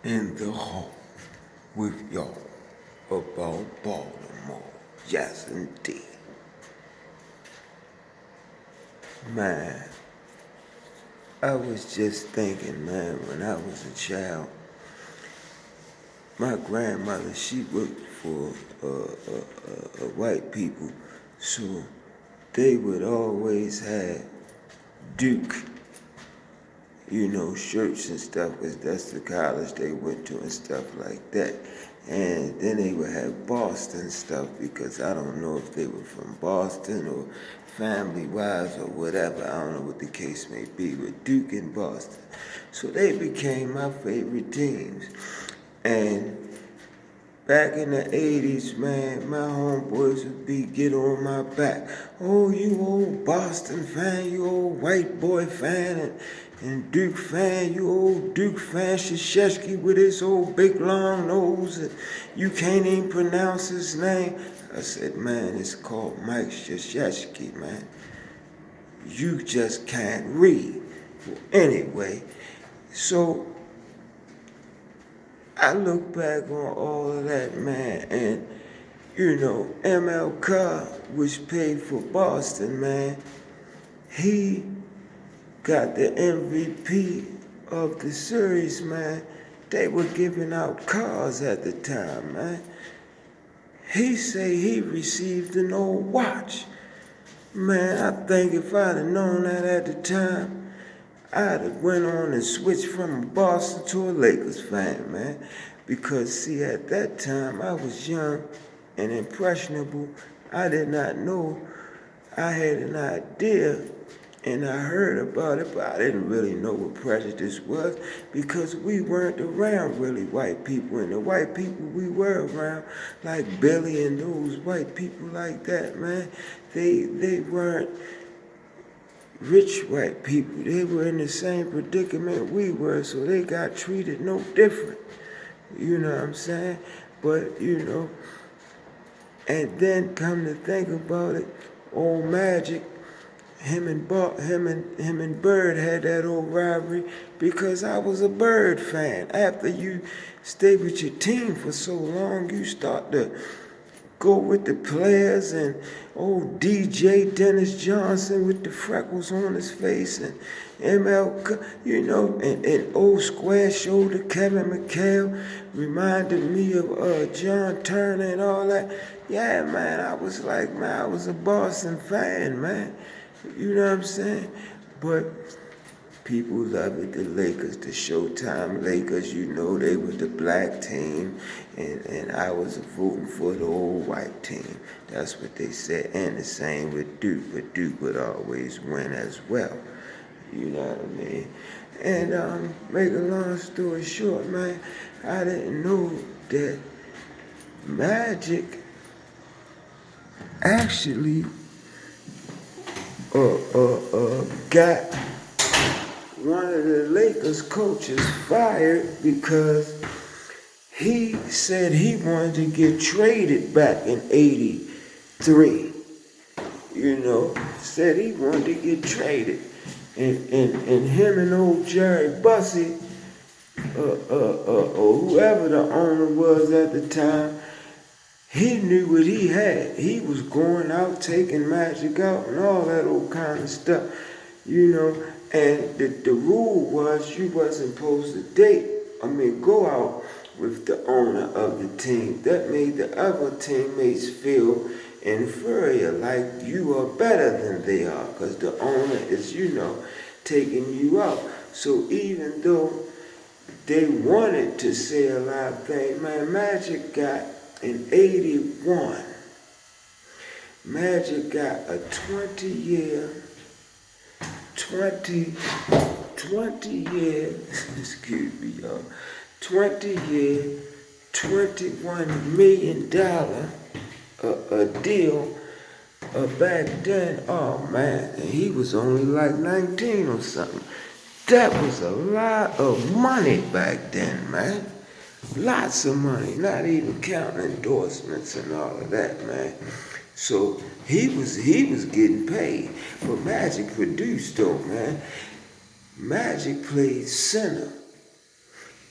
in the hall with y'all about Baltimore. Yes, indeed. Man, I was just thinking, man, when I was a child, my grandmother, she worked for white people, so they would always have Duke, shirts and stuff, because that's the college they went to and stuff like that. And then they would have Boston stuff, because I don't know if they were from Boston or family-wise or whatever. I don't know what the case may be with Duke and Boston. So they became my favorite teams. And back in the 80s, man, my homeboys would get on my back. Oh, you old Boston fan, you old white boy fan, and Duke fan, you old Duke fan, Krzyzewski with his old big long nose, and you can't even pronounce his name. I said, man, it's called Mike Krzyzewski, man. You just can't read. Well, anyway, so I look back on all of that, man, and ML Carr, which played for Boston, man, he got the MVP of the series, man. They were giving out cars at the time, man. He say he received an old watch. Man, I think if I'd have known that at the time, I'd have went on and switched from a Boston to a Lakers fan, man. Because, see, at that time, I was young and impressionable. I did not know. I had an idea, and I heard about it, but I didn't really know what prejudice was, because we weren't around really white people. And the white people we were around, like Billy and those white people like that, man, they weren't rich white people. They were in the same predicament we were, so they got treated no different. You know what I'm saying? But, and then come to think about it, old Magic, him and Bird had that old rivalry, because I was a Bird fan. After you stay with your team for so long, you start to go with the players, and old DJ Dennis Johnson with the freckles on his face, and and old square shoulder Kevin McHale reminded me of John Turner and all that. Yeah, man, I was like, man, I was a Boston fan, man. You know what I'm saying? But people love it, the Lakers, the Showtime Lakers, they were the black team, and I was voting for the old white team. That's what they said. And the same with Duke, but Duke would always win as well. You know what I mean? And make a long story short, man, I didn't know that Magic actually got one of the Lakers coaches fired, because he said he wanted to get traded back in '83. Said he wanted to get traded. And him and old Jerry Bussey, or whoever the owner was at the time, he knew what he had. He was going out, taking Magic out, and all that old kind of stuff, And the rule was you wasn't supposed to go out with the owner of the team. That made the other teammates feel inferior, like you are better than they are, because the owner is, taking you out. So even though they wanted to say a lot of things, man, Magic got in '81, Magic got a 20 year, excuse me, y'all, 20 year, $21 million a deal back then. Oh man, and he was only like 19 or something. That was a lot of money back then, man. Lots of money, not even counting endorsements and all of that, man. So he was getting paid. But Magic produced though, man. Magic played center.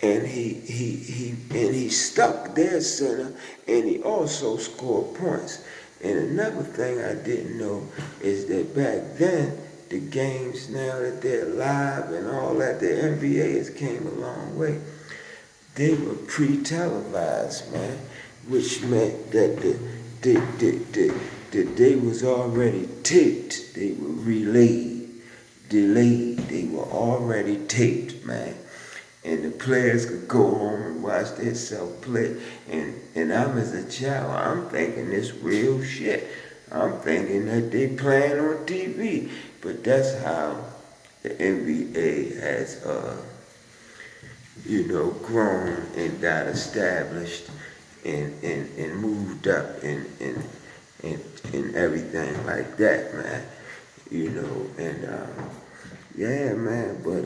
and he stuck their center, and he also scored points. And another thing I didn't know is that back then, the games now that they're live and all that, the NBA has came a long way. They were pre-televised, man, which meant that they was already taped. They were delayed. They were already taped, man. And the players could go home and watch themselves play. And I'm as a child, I'm thinking this real shit. I'm thinking that they playing on TV. But that's how the NBA has grown and got established and moved up and everything like that, man. Yeah, man, but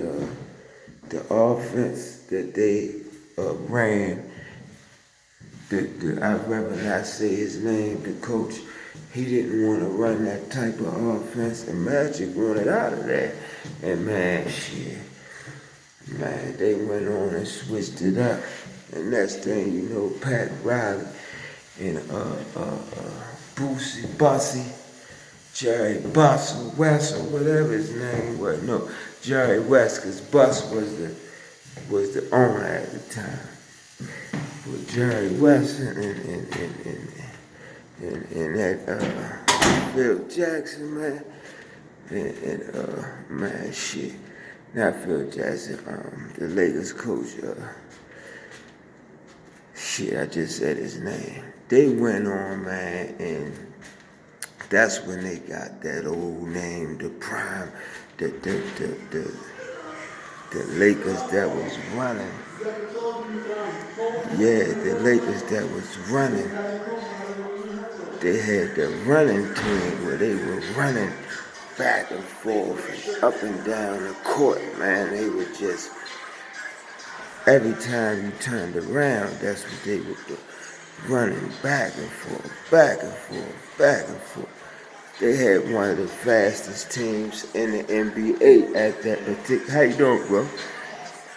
the offense that they ran, I'd rather not say his name, the coach, he didn't want to run that type of offense, and Magic wanted out of there. And man, shit. Man, they went on and switched it up. And next thing you know, Pat Riley and Boosie Bussy, Jerry Buss or West or whatever his name was. No, Jerry West, because Buss was the owner at the time. But Jerry West and that Phil Jackson, man, man, shit. Not Phil Jackson, the Lakers coach, shit, I just said his name. They went on, man, and that's when they got that old name, the prime, the Lakers that was running. Yeah, the Lakers that was running. They had the running team where they were running back and forth and up and down the court, man. They were just, every time you turned around, that's what they would do. Running back and forth, back and forth, back and forth. They had one of the fastest teams in the NBA at that particular, how you doing, bro?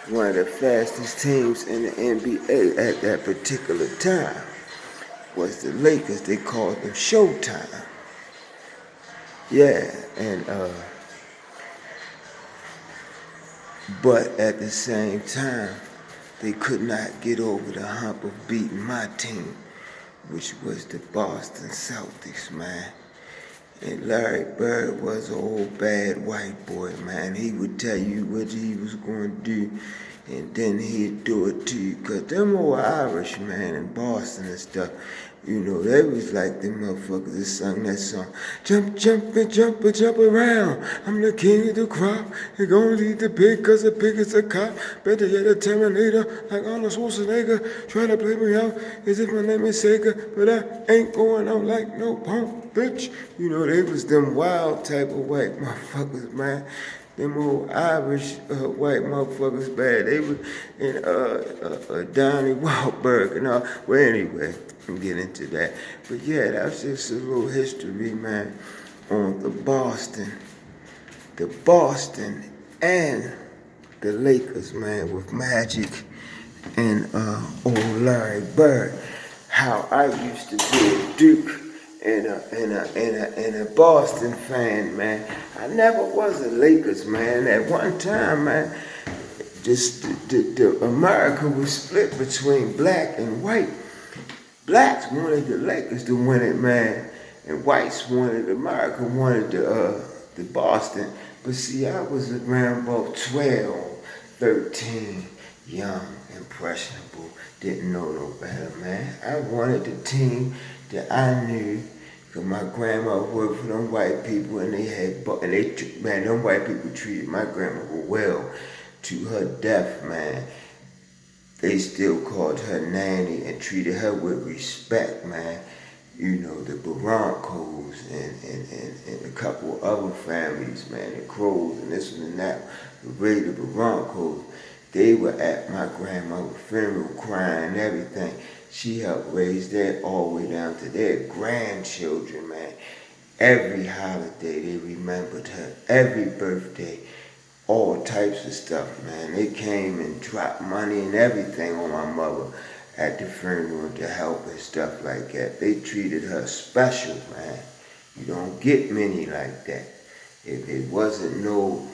One of the fastest teams in the NBA at that particular time was the Lakers. They called them Showtime. Yeah, and but at the same time, they could not get over the hump of beating my team, which was the Boston Celtics, man. And Larry Bird was an old bad white boy, man. He would tell you what he was going to do, and then he'd do it to you. Because them old Irish, man, in Boston and stuff, they was like them motherfuckers that sung that song. Jump, jump, and jump, and jump around. I'm the king of the crop. You're gonna eat the pig, cause the pig is a cop. Better yet, a Terminator, like Arnold Schwarzenegger. Try to play me out as if my name is Sega, but I ain't going out like no punk, bitch. They was them wild type of white motherfuckers, man. Them old Irish white motherfuckers bad. They were in Donnie Wahlberg and all. Well, anyway, I'm getting into that. But yeah, that's just a little history, man, on the Boston and the Lakers, man, with Magic and old Larry Bird. How I used to be a Duke and a Boston fan, man. I never was a Lakers, man. At one time, man, the America was split between black and white. Blacks wanted the Lakers to win it, man, and whites wanted the Boston. But see, I was around about 12, 13, young, impressionable, didn't know no better, man. I wanted the team that I knew, because my grandma worked for them white people, and them white people treated my grandma well to her death, man. They still called her Nanny and treated her with respect, man. The Broncos and a couple other families, man, the Crows and this and that, the Raider Broncos, they were at my grandmother's funeral crying and everything. She helped raise that all the way down to their grandchildren, man. Every holiday they remembered her, every birthday. all types of stuff, man. They came and dropped money and everything on my mother at the funeral to help and stuff like that. They treated her special, man. You don't get many like that. It wasn't no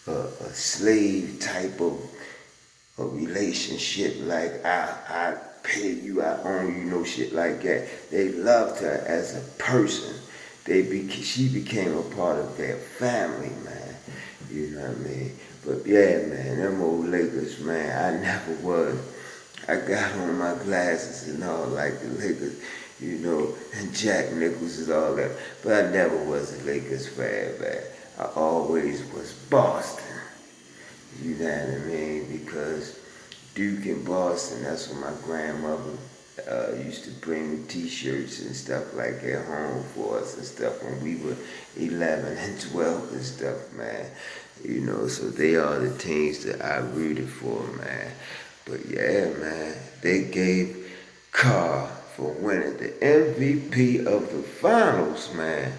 a slave type of a relationship like I pay you, I own you, no shit like that. They loved her as a person. She became a part of their family, man. You know what I mean? But yeah, man, them old Lakers, man, I never was. I got on my glasses and all like the Lakers, you know, and Jack Nicholls and all that. But I never was a Lakers fan, man. I always was Boston. You know what I mean? Because Duke in Boston, that's what my grandmother used to bring t-shirts and stuff like that home for us and stuff when we were 11 and 12 and stuff, man. You know, so they are the teams that I rooted for, man. But yeah, man, they gave Carr for winning the MVP of the finals, man.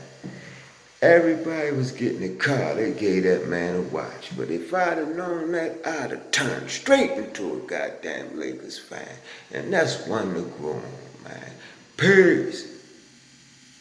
Everybody was getting a car. They gave that man a watch. But if I'd have known that, I'd have turned straight into a goddamn Lakers fan. And that's one to grow on, man. Peace.